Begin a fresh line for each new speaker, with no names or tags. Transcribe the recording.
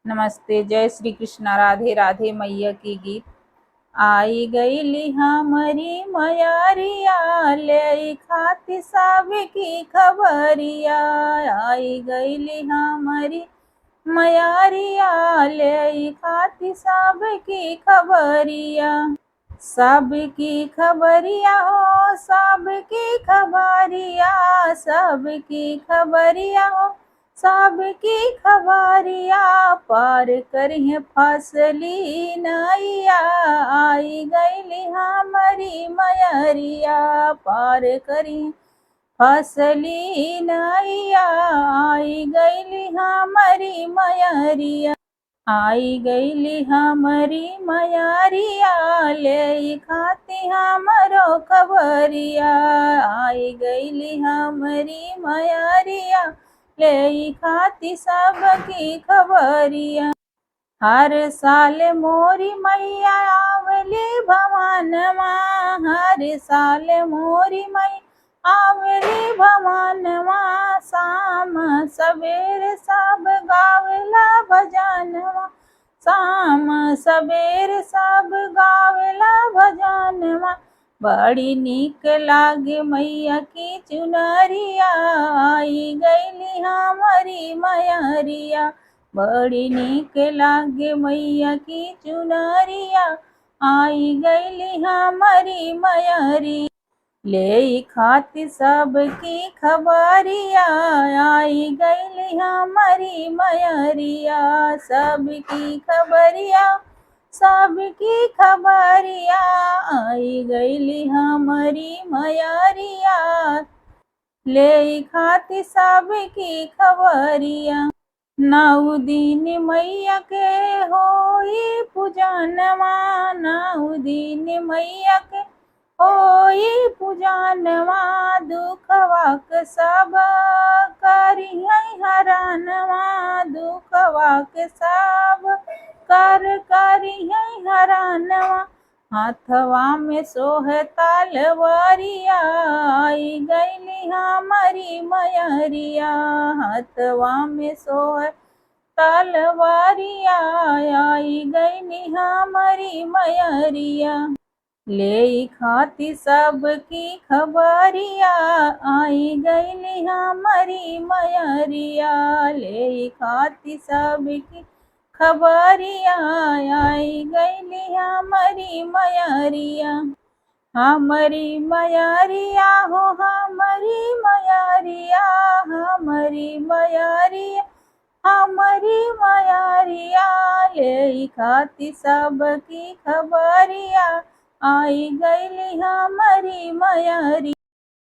नमस्ते, जय श्री कृष्णा, राधे राधे मैया की गीत। आई गईली हमारी मयारिया, ले खाती सब की खबरिया। आई गईली हमारी मयारिया, ले खाती सब की खबरिया। सबकी खबरिया हो, सबकी खबरिया, सबकी खबरिया हो, सबकी खबरिया। पार करिए फसली नैया, आई गईली हमारी मयरिया। पार करिए फसली नैया, आई गईली हमारी मयरिया। आई गईली हमारी मयारिया, ले खाती हमरो खबरिया। आई गईली हमारी मयारिया, ले खाती सबकी खबरिया। हर साल मोरी मैया आवली भवनवा, हर साल मोरी मैया आवली भवनवा। शाम सवेर सब गावला भजनवा, शाम सवेर सब गावला भजनवा। बड़ी नीक लागे मैया की चुनरिया, आई गईली हमारी मयरिया। बड़ी नीक लागे मैया की चुनरिया, आई गईली हमारी मयरिया। ले खाती सबकी खबरिया, आई गईली हमारी मयरिया। सबकी खबरिया, सबकी खबरिया, आई गईली हमारी मयरिया। ले खाती सबकी खबरिया। 9 दिन मैया के होई पूजनवा, 9 दिन मैया के होई पूजनवा। दुखवा के सब करियै हरणवा, दुखवा के सब करियै हरणवा। हाथवा में सोहे तलवारिया, आई गईली हमारी मयरिया। हाथवा में सोहे तलवारिया, आई गईली हमारी मयरिया। ले खाती सबकी खबरिया, आई गईली हमारी मयरिया। ले खाती सबकी खबरिया, आई गईली हमारी मयरिया। हमारी मयरिया हो, हमारी मयरिया, हमारी मयरिया, हमारी मयरिया। ले खाती सबकी खबरिया, आई गईली हमारी मयरिया।